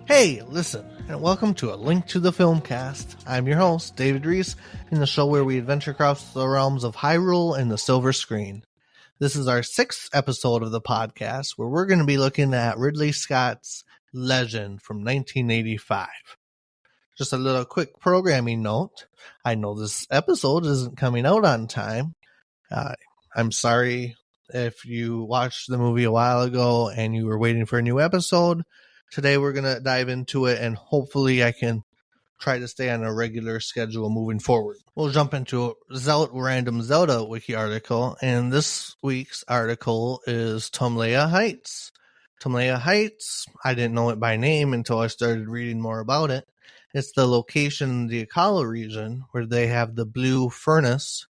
Hey, listen, and welcome to A Link to the Filmcast. I'm your host, David Reese, in the show where we adventure across the realms of Hyrule and the silver screen. This is our 6th episode of the podcast, where we're going to be looking at Ridley Scott's Legend from 1985. Just a little quick programming note. I know this episode isn't coming out on time. I'm sorry if you watched the movie a while ago and you were waiting for a new episode. Today we're going to dive into it, and hopefully I can try to stay on a regular schedule moving forward. We'll jump into a random Zelda wiki article, and this week's article is Tomlea Heights. Tomlea Heights, I didn't know it by name until I started reading more about it. It's the location in the Akala region where they have the blue furnace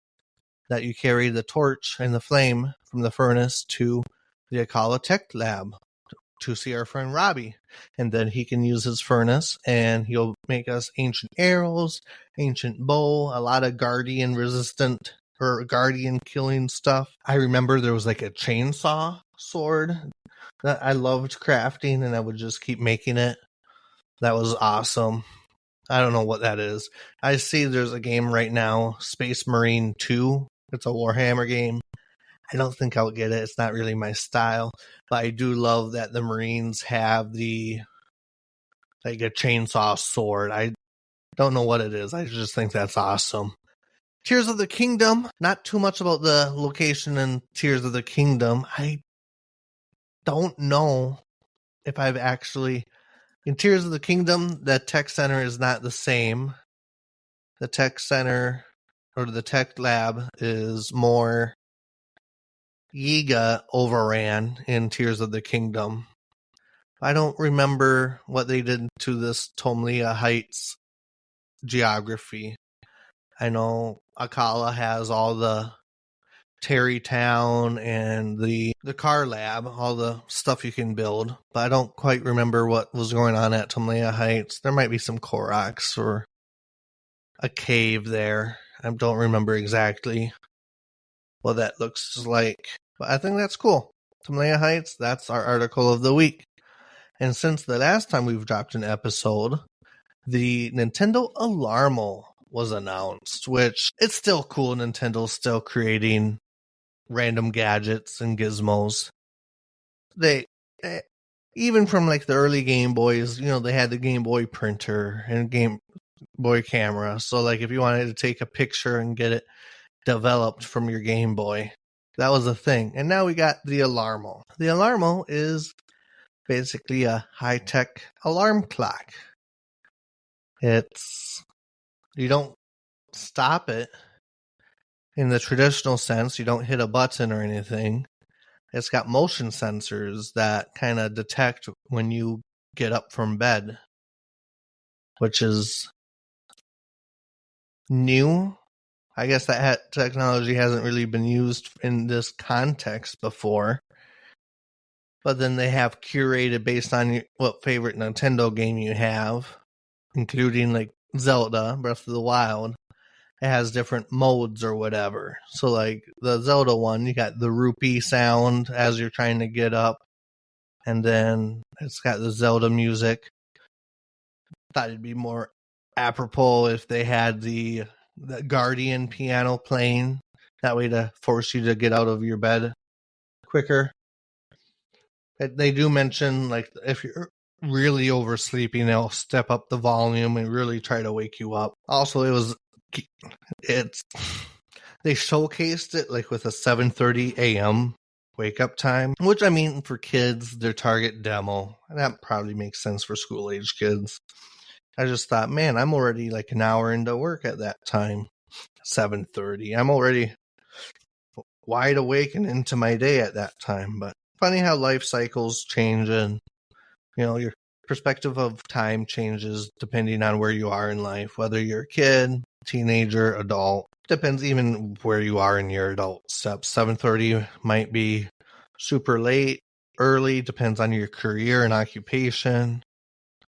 that you carry the torch and the flame from the furnace to the Akala Tech Lab to see our friend Robbie, and then he can use his furnace and he'll make us ancient arrows, ancient bow, a lot of guardian resistant or guardian killing stuff. I remember there was like a chainsaw sword that I loved crafting, and I would just keep making it. That was awesome. I don't know what that is. I see there's a game right now, Space Marine 2. It's a Warhammer game. I don't think I'll get it. It's not really my style. But I do love that the Marines have a chainsaw sword. I don't know what it is. I just think that's awesome. Tears of the Kingdom. Not too much about the location in Tears of the Kingdom. I don't know if I've actually... In Tears of the Kingdom, the tech center is not the same. The tech center, or the tech lab, is more... Yiga overran in Tears of the Kingdom. I don't remember what they did to this Tomlea Heights geography. I know Akala has all the Terrytown and the car lab, all the stuff you can build, but I don't quite remember what was going on at Tomlea Heights. There might be some Koroks or a cave there. I don't remember exactly what that looks like. But I think that's cool. Tomlea Heights, that's our article of the week. And since the last time we've dropped an episode, the Nintendo Alarmo was announced, which it's still cool. Nintendo's still creating random gadgets and gizmos. They even from like the early Game Boys, they had the Game Boy printer and Game Boy camera. So like if you wanted to take a picture and get it developed from your Game Boy, that was a thing. And now we got the Alarmo. The Alarmo is basically a high-tech alarm clock. You don't stop it in the traditional sense. You don't hit a button or anything. It's got motion sensors that kind of detect when you get up from bed, which is new. I guess that technology hasn't really been used in this context before. But then they have curated based on what favorite Nintendo game you have, including like Zelda, Breath of the Wild. It has different modes or whatever. So like the Zelda one, you got the rupee sound as you're trying to get up. And then it's got the Zelda music. Thought it'd be more apropos if they had the Guardian piano playing, that way to force you to get out of your bed quicker. They do mention like if you're really oversleeping, they'll step up the volume and really try to wake you up. Also, they showcased it like with a 7:30 a.m. wake up time, which I mean for kids, their target demo, that probably makes sense for school age kids. I just thought, man, I'm already like an hour into work at that time. 7:30. I'm already wide awake and into my day at that time. But funny how life cycles change, and your perspective of time changes depending on where you are in life, whether you're a kid, teenager, adult. Depends even where you are in your adult steps. 7:30 might be super late, early, depends on your career and occupation.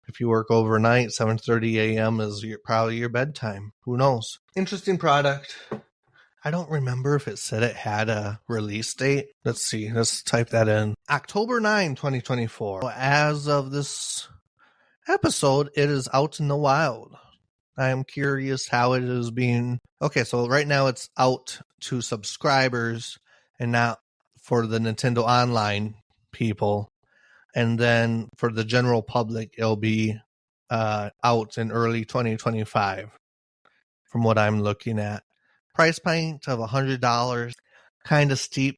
If you work overnight, 7:30 a.m. is probably your bedtime. Who knows? Interesting product. I don't remember if it said it had a release date. Let's see. Let's type that in. October 9, 2024. As of episode, it is out in the wild. I am curious how it is being. Okay, so right now it's out to subscribers and not for the Nintendo Online people. And then for the general public, it'll be out in early 2025 from what I'm looking at. Price point of $100, kind of steep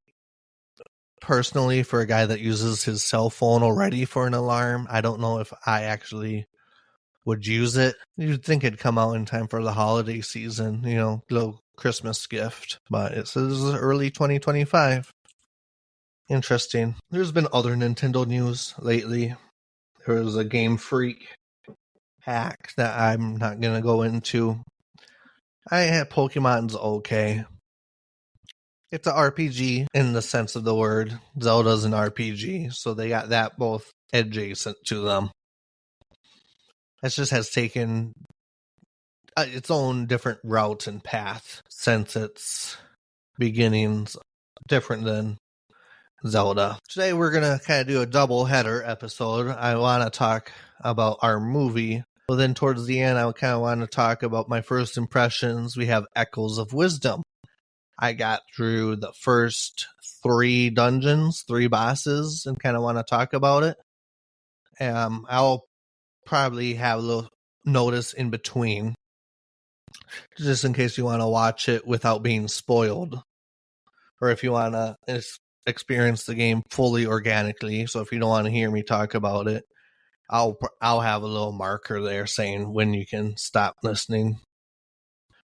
personally for a guy that uses his cell phone already for an alarm. I don't know if I actually would use it. You'd think it'd come out in time for the holiday season, little Christmas gift, but it says early 2025. Interesting. There's been other Nintendo news lately. There was a Game Freak hack that I'm not going to go into. I had Pokemon's okay. It's an RPG in the sense of the word. Zelda's an RPG, so they got that both adjacent to them. It just has taken its own different route and path since its beginnings, different than Zelda. Today we're going to kind of do a double header episode. I want to talk about our movie. But then towards the end, I kind of want to talk about my first impressions. We have Echoes of Wisdom. I got through the first 3 dungeons, 3 bosses, and kind of want to talk about it. I'll probably have a little notice in between, just in case you want to watch it without being spoiled, or if you want to experience the game fully organically. So if you don't want to hear me talk about it, I'll have a little marker there saying when you can stop listening.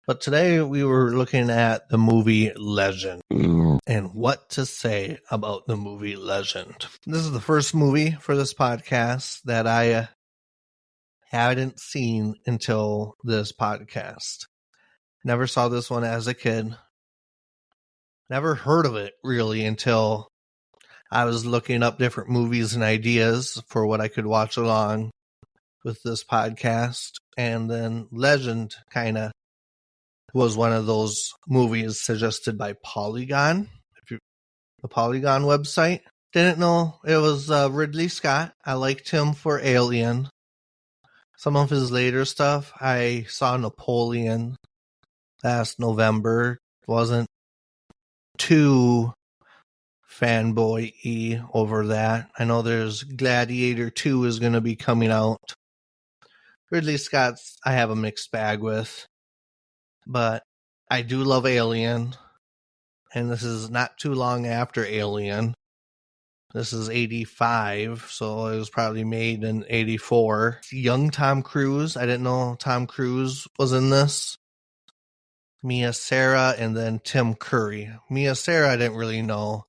But today we were looking at the movie Legend and what to say about the movie Legend. This is the first movie for this podcast that I hadn't seen until this podcast. Never saw this one as a kid. Never heard of it really until I was looking up different movies and ideas for what I could watch along with this podcast. And then Legend kind of was one of those movies suggested by Polygon, the Polygon website. Didn't know it was Ridley Scott. I liked him for Alien. Some of his later stuff, I saw Napoleon last November. Wasn't too fanboy-y over that. I know there's Gladiator 2 is going to be coming out. Ridley Scott's I have a mixed bag with. But I do love Alien, and this is not too long after Alien. This is 85, so it was probably made in 84. Young Tom Cruise. I didn't know Tom Cruise was in this. Mia Sara, and then Tim Curry. Mia Sara I didn't really know.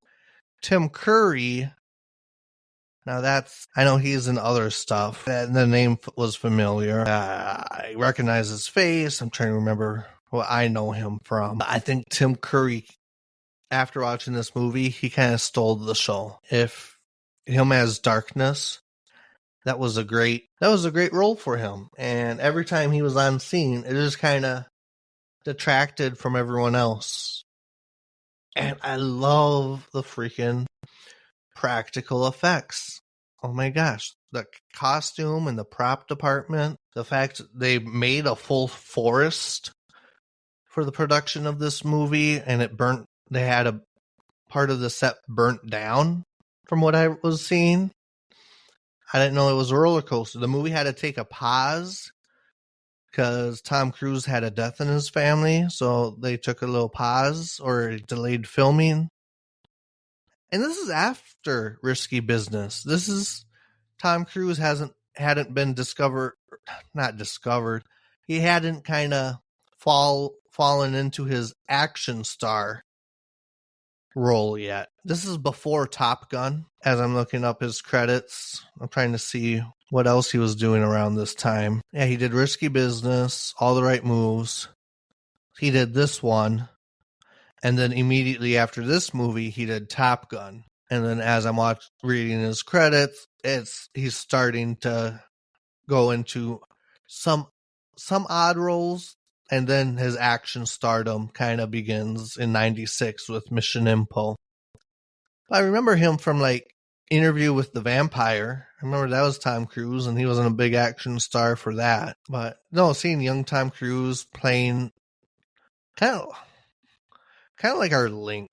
Tim Curry, now I know he's in other stuff. The name was familiar. I recognize his face. I'm trying to remember what I know him from. I think Tim Curry, after watching this movie, he kind of stole the show. If him as Darkness, that was a great role for him. And every time he was on scene, it just kind of detracted from everyone else. And I love the freaking practical effects. Oh my gosh. The costume and the prop department. The fact they made a full forest for the production of this movie, and it burnt. They had a part of the set burnt down from what I was seeing. I didn't know it was a roller coaster. The movie had to take a pause because Tom Cruise had a death in his family, so they took a little pause or delayed filming. And this is after Risky Business. This is Tom Cruise hadn't been not discovered. He hadn't kind of fallen into his action star role yet. This is before Top Gun. As I'm looking up his credits, I'm trying to see what else he was doing around this time. Yeah, he did Risky Business, All the Right Moves. He did this one. And then immediately after this movie, he did Top Gun. And then as I'm reading his credits, he's starting to go into some odd roles. And then his action stardom kind of begins in 96 with Mission Impossible. I remember him from Interview with the Vampire. I remember that was Tom Cruise, and he wasn't a big action star for that. But no, seeing young Tom Cruise playing kind of like our Link.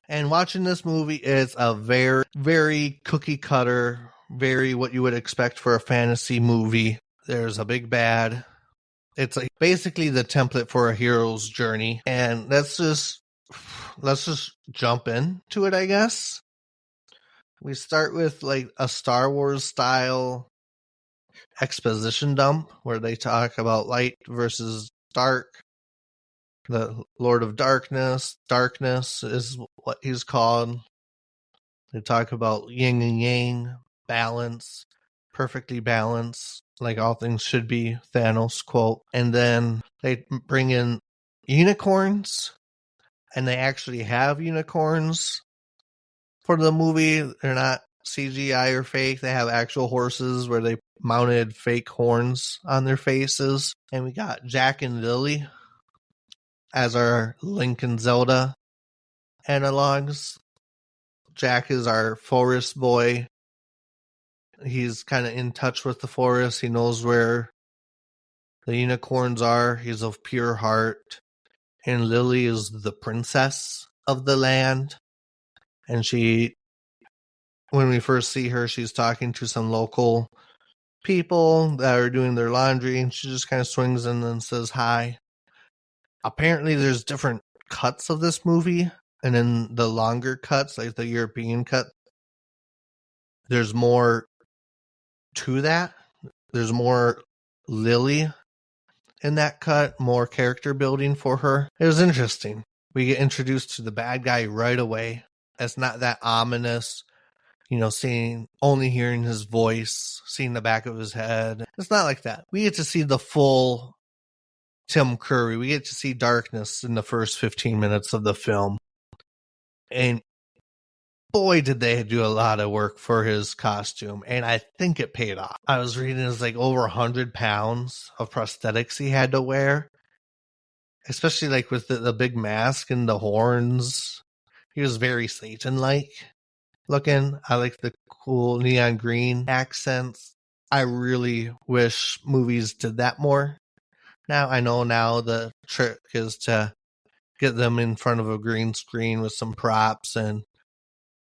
And watching this movie is a very, very cookie cutter, very what you would expect for a fantasy movie. There's a big bad. It's like basically the template for a hero's journey. And let's just jump into it, I guess. We start with like a Star Wars style exposition dump where they talk about light versus dark. The Lord of Darkness. Darkness is what he's called. They talk about yin and yang, balance, perfectly balanced, like all things should be, Thanos quote. And then they bring in unicorns, and they actually have unicorns for the movie. They're not CGI or fake. They have actual horses where they mounted fake horns on their faces. And we got Jack and Lily as our Link and Zelda analogs. Jack is our forest boy. He's kind of in touch with the forest. He knows where the unicorns are. He's of pure heart. And Lily is the princess of the land. And when we first see her, she's talking to some local people that are doing their laundry. And she just kind of swings in and says hi. Apparently, there's different cuts of this movie. And in the longer cuts, like the European cut, there's more to that. There's more Lily in that cut, more character building for her. It was interesting. We get introduced to the bad guy right away. It's not that ominous, only hearing his voice, seeing the back of his head. It's not like that. We get to see the full Tim Curry. We get to see darkness in the first 15 minutes of the film. And boy, did they do a lot of work for his costume. And I think it paid off. I was reading it was like over 100 pounds of prosthetics he had to wear. Especially like with the big mask and the horns. He was very Satan-like looking. I like the cool neon green accents. I really wish movies did that more. Now, I know now the trick is to get them in front of a green screen with some props and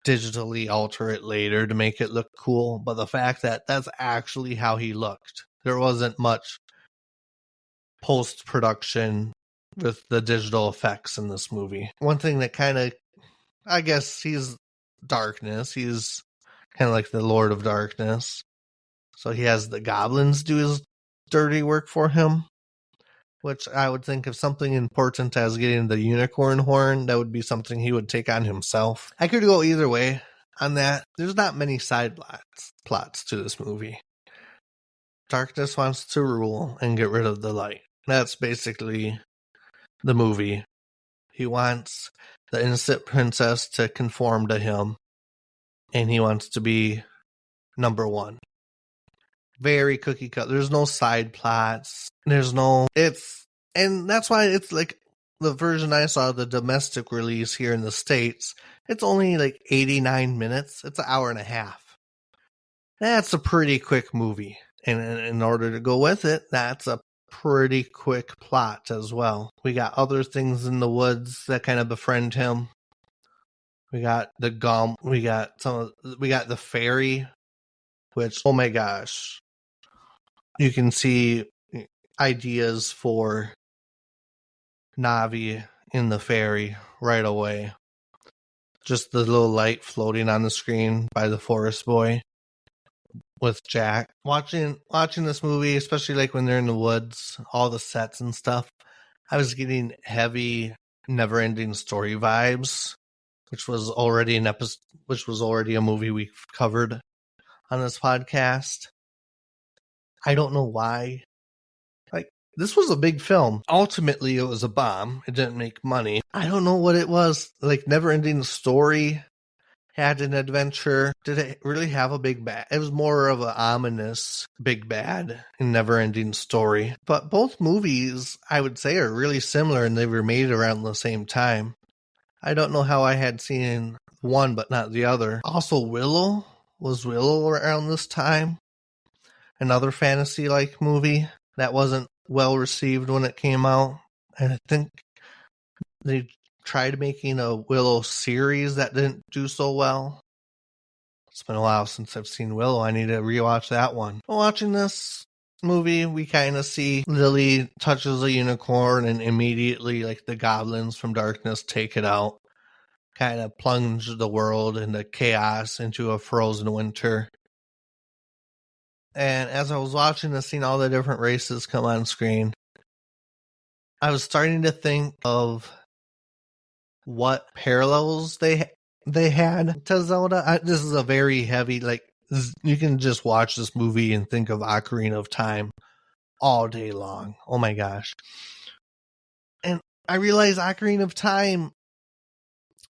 digitally alter it later to make it look cool. But the fact that that's actually how he looked. There wasn't much post-production with the digital effects in this movie. One thing that kind of, I guess he's darkness. He's kind of like the Lord of Darkness. So he has the goblins do his dirty work for him. Which I would think if something important as getting the unicorn horn, that would be something he would take on himself. I could go either way on that. There's not many side plots to this movie. Darkness wants to rule and get rid of the light. That's basically the movie. He wants the innocent princess to conform to him. And he wants to be number one. Very cookie cut. There's no side plots. And that's why it's like the version I saw, the domestic release here in the States, it's only like 89 minutes. It's an hour and a half. That's a pretty quick movie. And in order to go with it, that's a pretty quick plot as well. We got other things in the woods that kind of befriend him. We got the gum. We got the fairy, which, oh my gosh. You can see ideas for Navi in the fairy right away. Just the little light floating on the screen by the forest boy with Jack. Watching this movie, especially like when they're in the woods, all the sets and stuff, I was getting heavy Never-Ending Story vibes, which was already a movie we covered on this podcast. I don't know why. Like, this was a big film. Ultimately, it was a bomb. It didn't make money. I don't know what it was. Like, Never-Ending Story had an adventure. Did it really have a big bad? It was more of an ominous big bad in Never-Ending Story. But both movies, I would say, are really similar, and they were made around the same time. I don't know how I had seen one but not the other. Also, Willow. Was Willow around this time? Another fantasy-like movie that wasn't well received when it came out. And I think they tried making a Willow series that didn't do so well. It's been a while since I've seen Willow. I need to rewatch that one. Watching this movie, we kind of see Lily touches a unicorn and immediately, like, the goblins from darkness take it out. Kind of plunge the world into chaos, into a frozen winter. And as I was watching this, seeing all the different races come on screen, I was starting to think of what parallels they had to Zelda. This is a very heavy, like, you can just watch this movie and think of Ocarina of Time all day long. Oh my gosh. And I realized Ocarina of Time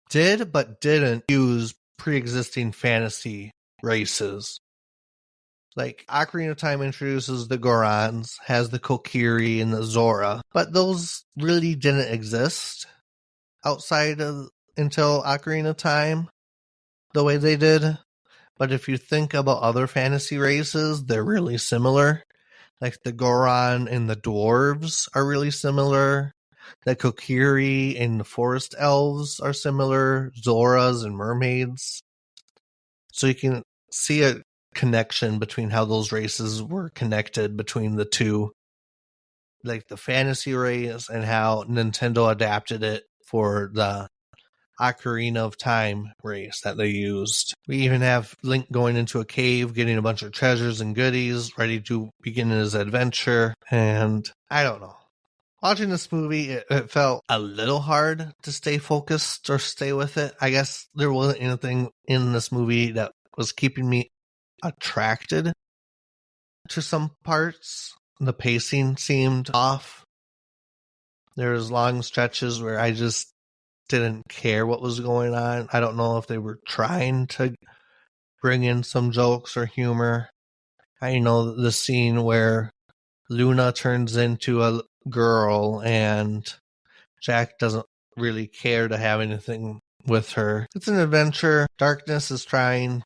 did, but didn't use pre-existing fantasy races. Like, Ocarina of Time introduces the Gorons, has the Kokiri and the Zora, but those really didn't exist outside of until Ocarina of Time the way they did. But if you think about other fantasy races, they're really similar. Like, the Goron and the dwarves are really similar. The Kokiri and the forest elves are similar. Zoras and mermaids. So you can see a connection between how those races were connected between the two. Like the fantasy race and how Nintendo adapted it for the Ocarina of Time race that they used. We even have Link going into a cave, getting a bunch of treasures and goodies, ready to begin his adventure. And I don't know. Watching this movie, it felt a little hard to stay focused or stay with it. I guess there wasn't anything in this movie that was keeping me attracted to some parts. The pacing seemed off. There was long stretches where I just didn't care what was going on. I don't know if they were trying to bring in some jokes or humor. I know the scene where Luna turns into a girl and Jack doesn't really care to have anything with her. It's an adventure. Darkness is trying.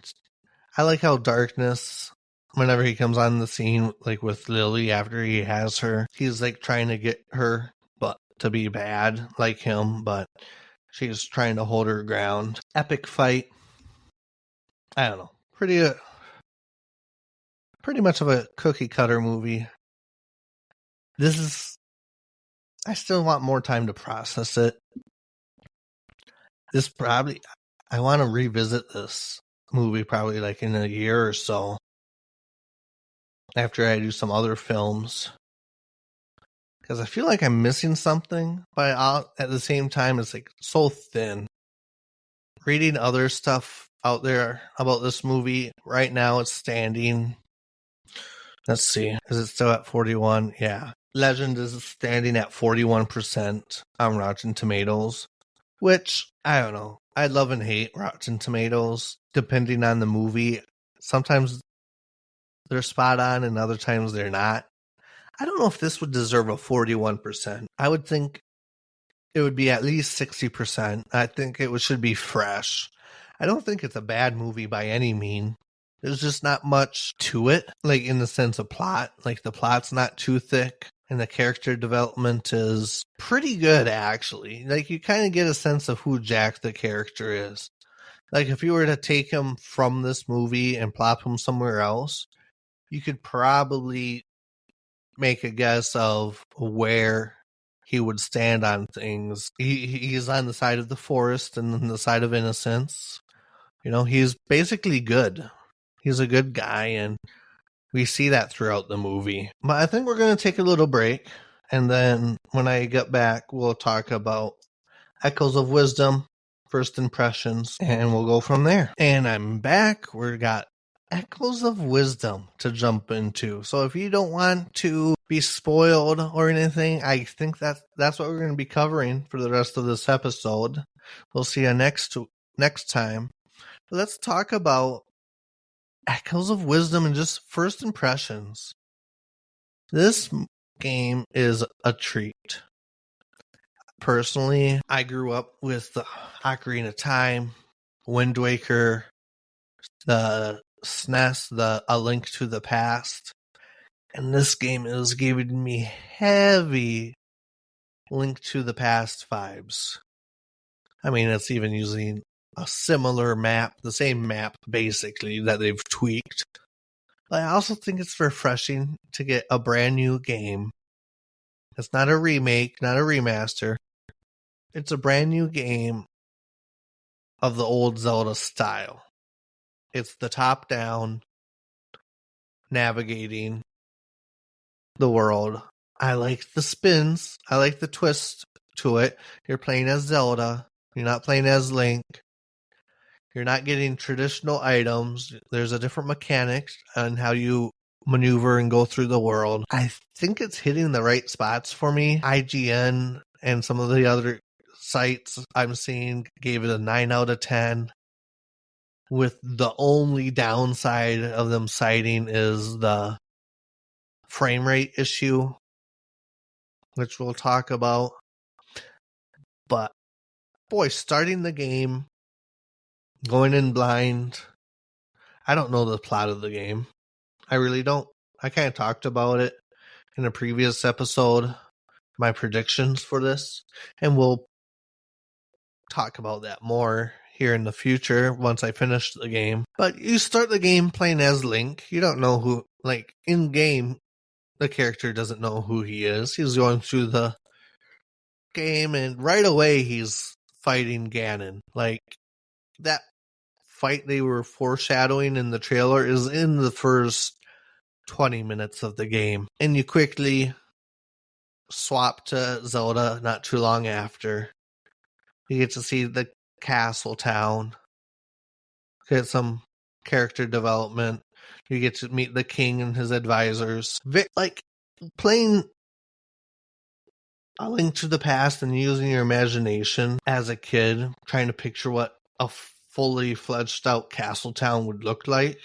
I like how Darkness, whenever he comes on the scene, like with Lily after he has her, he's like trying to get her but to be bad like him, but she's trying to hold her ground. Epic fight. I don't know. Pretty much of a cookie cutter movie. I still want more time to process it. I want to revisit this movie probably like in a year or so after I do some other films, because I feel like I'm missing something, but at the same time it's like so thin. Reading other stuff out there about this movie right now, it's standing, let's see, is it still at 41? Yeah, Legend is standing at 41% on Rotten Tomatoes, which I don't know, I love and hate Rotten Tomatoes depending on the movie. Sometimes they're spot on and other times they're not. I don't know if this would deserve a 41%. I would think it would be at least 60%. I think it should be fresh. I don't think it's a bad movie by any mean. There's just not much to it, like in the sense of plot. Like the plot's not too thick and the character development is pretty good, actually. Like you kind of get a sense of who Jack the character is. Like if you were to take him from this movie and plop him somewhere else, you could probably make a guess of where he would stand on things. He's on the side of the forest and on the side of innocence. You know, he's basically good. He's a good guy, and we see that throughout the movie. But I think we're going to take a little break, and then when I get back, we'll talk about Echoes of Wisdom, First Impressions, and we'll go from there. And I'm back. We've got Echoes of Wisdom to jump into. So if you don't want to be spoiled or anything, I think that's what we're going to be covering for the rest of this episode. We'll see you next time. Let's talk about Echoes of Wisdom and just first impressions. This game is a treat. personally, I grew up with the Ocarina of Time, Wind Waker, the SNES, the A Link to the Past. And this game is giving me heavy Link to the Past vibes. I mean, it's even using a similar map, the same map basically that they've tweaked. But I also think it's refreshing to get a brand new game. It's not a remake, not a remaster. It's a brand new game of the old Zelda style. It's the top-down navigating the world. I like the spins. I like the twist to it. You're playing as Zelda. You're not playing as Link. You're not getting traditional items. There's a different mechanic on how you maneuver and go through the world. I think it's hitting the right spots for me. IGN and some of the other sites I'm seeing gave it a 9 out of 10. With the only downside of them citing is the frame rate issue, which we'll talk about. But boy, starting the game, going in blind, I don't know the plot of the game. I really don't. I kind of talked about it in a previous episode, my predictions for this, and we'll talk about that more here in the future once I finish the game. But you start the game playing as Link. You don't know who, like, in game, the character doesn't know who he is. He's going through the game, and right away he's fighting Ganon. Like, that fight they were foreshadowing in the trailer is in the first 20 minutes of the game. And you quickly swap to Zelda not too long after. You get to see the castle town, get some character development. You get to meet the king and his advisors. Like, playing A Link to the Past and using your imagination as a kid, trying to picture what a fully fledged out castle town would look like.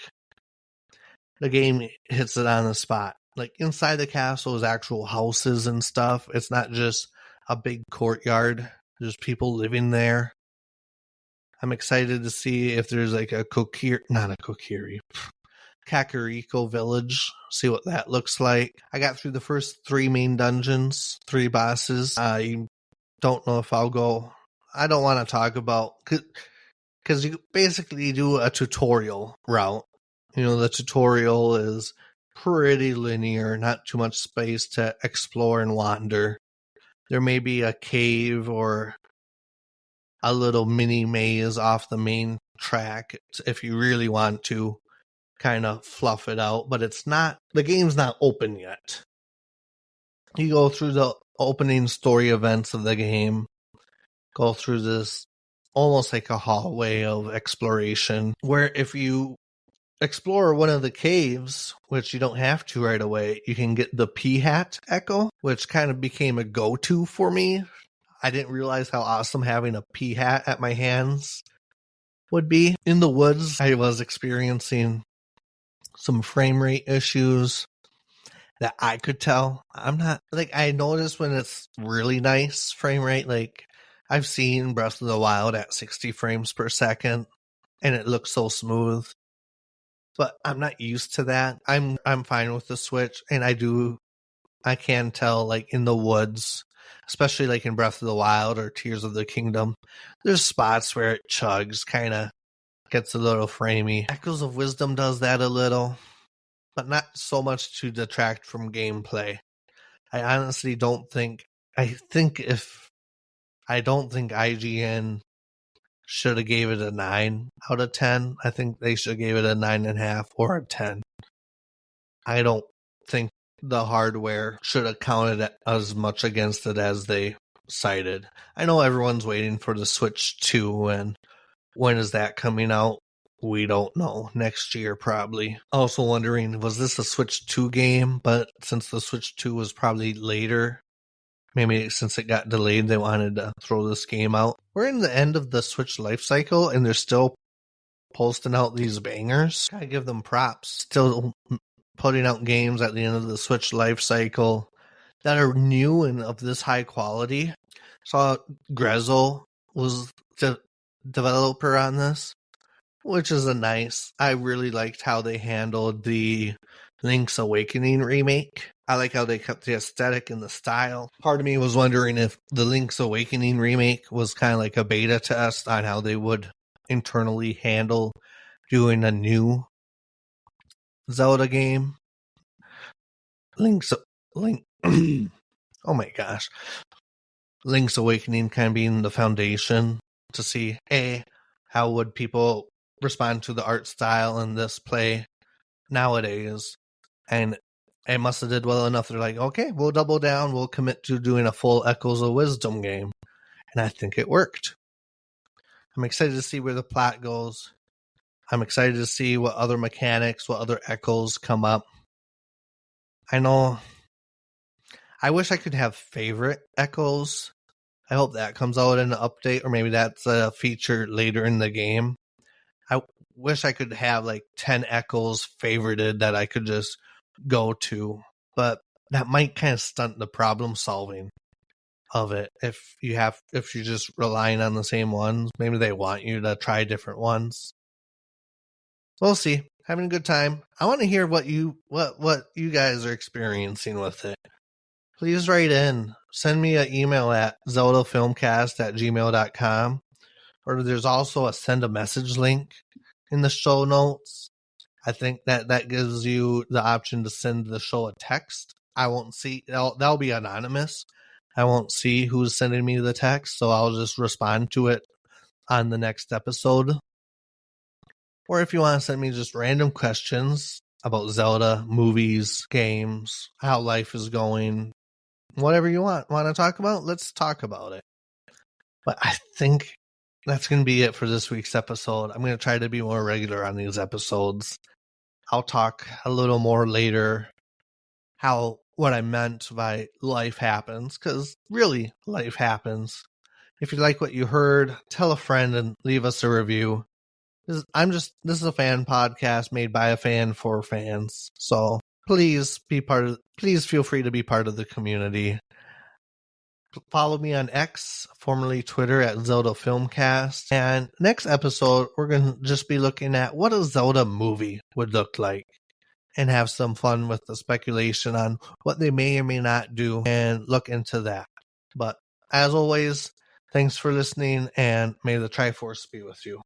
The game hits it on the spot. Like, inside the castle is actual houses and stuff. It's not just a big courtyard. There's people living there. I'm excited to see if there's like a Kakariko village. See what that looks like. I got through the first 3 main dungeons, 3 bosses. I don't know if I'll go. I don't want to talk about, because you basically do a tutorial route. You know, the tutorial is pretty linear, not too much space to explore and wander. There may be a cave or a little mini maze off the main track if you really want to kind of fluff it out, but the game's not open yet. You go through the opening story events of the game, go through this almost like a hallway of exploration, where if you explore one of the caves, which you don't have to right away, you can get the P-Hat Echo, which kind of became a go-to for me. I didn't realize how awesome having a P-Hat at my hands would be. In the woods, I was experiencing some frame rate issues that I could tell. I'm not, like, I noticed when it's really nice frame rate, like, I've seen Breath of the Wild at 60 frames per second, and it looks so smooth. But I'm not used to that. I'm fine with the Switch, and I can tell, like, in the woods, especially like in Breath of the Wild or Tears of the Kingdom, there's spots where it chugs, kind of gets a little framey. Echoes of Wisdom does that a little, but not so much to detract from gameplay. I honestly don't think, I don't think IGN should have gave it a 9 out of 10. I think they should have gave it a 9.5 or a 10. I don't think the hardware should have counted as much against it as they cited. I know everyone's waiting for the Switch 2, and when is that coming out? We don't know. Next year, probably. Also wondering, was this a Switch 2 game? But since the Switch 2 was probably later, maybe since it got delayed, they wanted to throw this game out. We're in the end of the Switch life cycle, and they're still posting out these bangers. Gotta give them props. Still putting out games at the end of the Switch life cycle that are new and of this high quality. Saw Grezzo was the developer on this, which is I really liked how they handled the Link's Awakening remake. I like how they kept the aesthetic and the style. Part of me was wondering if the Link's Awakening remake was kind of like a beta test on how they would internally handle doing a new Zelda game. Link oh my gosh. Link's Awakening kind of being the foundation to see, how would people respond to the art style in this play nowadays? And it must have did well enough. They're like, okay, we'll double down. We'll commit to doing a full Echoes of Wisdom game. And I think it worked. I'm excited to see where the plot goes. I'm excited to see what other mechanics, what other echoes come up. I wish I could have favorite echoes. I hope that comes out in an update, or maybe that's a feature later in the game. I wish I could have like 10 echoes favorited that I could just go to, but that might kind of stunt the problem solving of it. If you're just relying on the same ones, maybe they want you to try different ones. We'll see. Having a good time. I want to hear what you guys are experiencing with it. Please write in. Send me an email at ZeldaFilmcast@gmail.com. Or there's also a send a message link in the show notes. I think that gives you the option to send the show a text. I won't see, that'll be anonymous. I won't see who's sending me the text, so I'll just respond to it on the next episode. Or if you want to send me just random questions about Zelda, movies, games, how life is going, whatever you want to talk about, let's talk about it. But I think that's going to be it for this week's episode. I'm going to try to be more regular on these episodes. I'll talk a little more later what I meant by life happens, because really life happens. If you like what you heard, tell a friend and leave us a review. This is a fan podcast made by a fan for fans. So please feel free to be part of the community. Follow me on X, formerly Twitter, at ZeldaFilmcast. And next episode, we're going to just be looking at what a Zelda movie would look like and have some fun with the speculation on what they may or may not do and look into that. But as always, thanks for listening, and may the Triforce be with you.